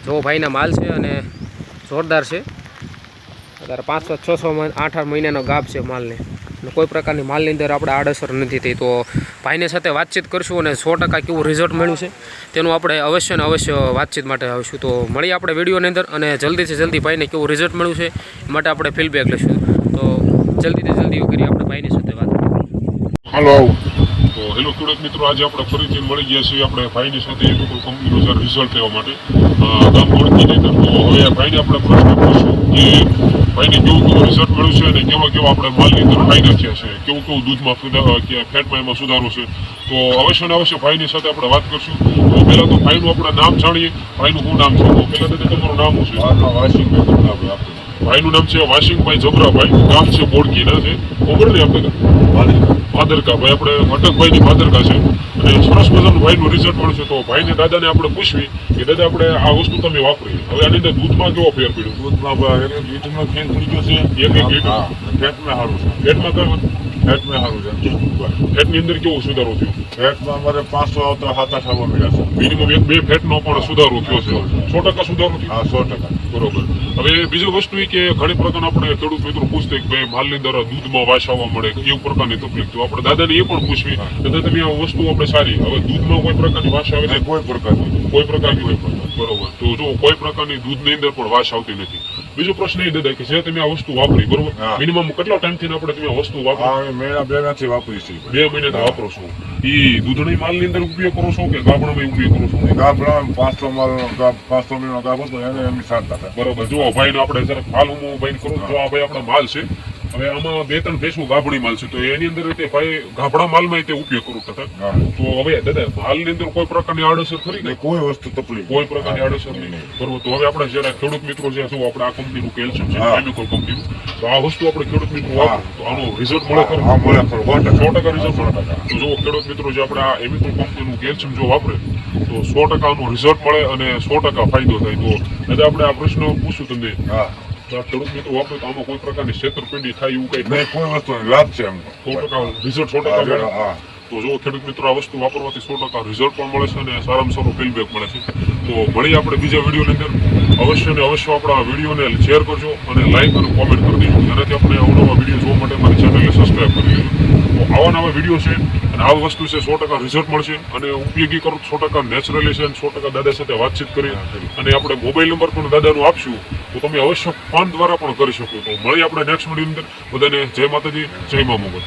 જો ભાઈના માલ છે અને જોરદાર છે. અત્યારે 500 600 8 મહિનાનો ગાભ છે માલને, અને કોઈ પ્રકારની માલની અંદર આપણે આડઅસર નથી થઈ. તો ભાઈની સાથે વાતચીત કરશું અને 100% કેવું રિઝલ્ટ મળ્યું છે તેનું આપણે અવશ્ય ને અવશ્ય વાતચીત માટે આવીશું. તો મળીએ આપણે વિડીયોની અંદર, અને જલ્દીથી જલ્દી ભાઈને કેવું રિઝલ્ટ મળ્યું છે એ માટે આપણે ફીડબેક લઈશું. તો જલ્દીથી જલ્દી કરીએ આપણે ભાઈની સાથે વાત. હાલો તો હેલો ખેડૂત મિત્રો, આજે આપણે ફરીથી મળી ગયા છીએ આપણે ભાઈની સાથે કંપનીનું રિઝલ્ટ લેવા માટે ગામ ઓળખીની અંદર. તો હવે ભાઈને આપણે પ્રશ્ન પૂછશું કે ભાઈને કેવું રિઝલ્ટ મળ્યું છે અને કેવા આપણે માલની અંદર ફાયદા થયા છે, કેવું દૂધમાં કે ફેટમાં એમાં સુધારો છે. તો અવશ્ય ને અવશ્ય ભાઈની સાથે આપણે વાત કરશું. તો પહેલાં તો ભાઈનું આપણે નામ જાણીએ. ભાઈનું શું નામ છે? તો પહેલાં તો તમારું નામ શું છે? વાસિંગભાઈ. ભાઈનું નામ છે વાસિંગભાઈ જબરાભાઈ, ગામ છે બોડકીના છે, ખબર ને આપણે ભાદરકા ભાઈ, આપણે અટકભાઈની ભાદરકા છે. અને સરસ મજાનું ભાઈનું રિઝલ્ટ મળશે. તો ભાઈને દાદાને આપણે પૂછવી કે દાદા આપણે આ વસ્તુ તમે વાપરી, હવે આની અંદર દૂધમાં કેવો ફેર પડ્યો? દૂધમાં લીટરનો ફેર પડી ગયો છે. એક લીટર. ફેટમાં સારું છે. ફેટમાં કયો? ફેટમાં સારું છે. ફેટની અંદર કેવો સુધારો થયો? ફેટમાં અમારે 500 આવતા 7-8 આવવા મળ્યા છે. મિનિમમ 1-2 ફેટનો પણ સુધારો થયો છે. 100% સુધારો થયો. હા, 100%. બરોબર. હવે બીજી વસ્તુ એ કે ઘણી પ્રકારના આપણે ખેડૂત મિત્રો પૂછते કે ભાઈ માલની અંદર દૂધમાં વાસ આવવા મળે, એવું પ્રકારની તકલીફ. તો આપણે દાદાને એ પણ પૂછવી દાદા તમે આ વસ્તુ આપણે સારી, હવે દૂધમાં કોઈ પ્રકારની વાસ આવે છે? કોઈ પ્રકારની. બરોબર. તો જો કોઈ પ્રકારની દૂધની અંદર પણ વાસ આવતી નથી. બીજો પ્રશ્ન એ દાદા કે જે તમે આ વસ્તુ વાપરી, બરોબર, મિનિમમ કેટલા ટાઈમથી આપણે તમે આ વસ્તુ વાપરી? મહિના 2 મહિનાથી વાપરી છે. 2 મહિનાથી વાપરો છો. એ દૂધની માલની અંદર ઉપયોગ કરો છો કે ગાભણામાં ઉપયોગ કરો છો? ગાભડામાં 500 માલનો ગાભ, 500 મહિનાનો ગાભ હતો એને એમની સારતા હતા. બરોબર. જો ભાઈને આપણે જરાક માલ હું ભાઈ કરું તો આ ભાઈ આપણા માલ છે. હવે આમાં 2-3 ભેંસું ગાભડી માલ છે, તો એની અંદર રીતે ભાઈ ગાભડા માલમાં તે ઉપયોગ કરું હતા. તો હવે દાદા માલની અંદર કોઈ પ્રકારની આડઅસર ખરી ને? કોઈ વસ્તુ તકલીફ, કોઈ પ્રકારની આડઅસર નહીં. બરોબર. તો હવે આપણે જયારે ખેડૂત મિત્રો છે, શું આપણે આ કંપનીનું કેલ્શિયમ છે, કેમિકલ કંપનીનું, તો આ વસ્તુ આપણે ખેડૂત મિત્રો વાપરો તો આનું રિઝલ્ટ મળે ખરું? હા, મળે ખરું. 100% રિઝલ્ટ મળે. તો જો ખેડૂત મિત્રો જે આપણે આ કેમિકલ કંપનીનું કેલ્શિયમ જો વાપરે તો 100% આનું રિઝલ્ટ મળે અને 100% ફાયદો થાય. તો દાદા આપણે આ પ્રશ્ન પૂછું તમને, ખેડૂત મિત્રો વાપરે તો આમાં કોઈ પ્રકારની છેતરપિંડી થાય એવું કઈ? કોઈ વસ્તુ લાભ છે એમ. 100% રિઝલ્ટ 100% મળે. તો જો ખેડૂત મિત્રો આ વસ્તુ વાપરવાથી 100% રિઝલ્ટ પણ મળે છે અને સારામાં સારું ફીડબેક મળે છે. તો મળીએ આપણે બીજા વિડીયોની અંદર. અવશ્ય ને અવશ્ય આપણા વિડીયોને શેર કરજો અને લાઈક અને કોમેન્ટ કરી દેજો. જેનાથી આપણે અવનવા વિડીયો જોવા માટે મારી ચેનલને સબસ્ક્રાઈબ કરી લેજો. તો આવા નવા વિડીયો છે અને આ વસ્તુ છે 100% રિઝલ્ટ મળશે અને ઉપયોગી કરો 100% નેચરલી છે. 100% દાદા સાથે વાતચીત કરી અને આપણે મોબાઈલ નંબર પણ દાદાનું આપશું તો તમે અવશ્ય ફોન દ્વારા પણ કરી શકો. તો મળીએ આપણે નેક્સ્ટ વિડીયોની અંદર. બધાને જય માતાજી, જય મા મોગલ.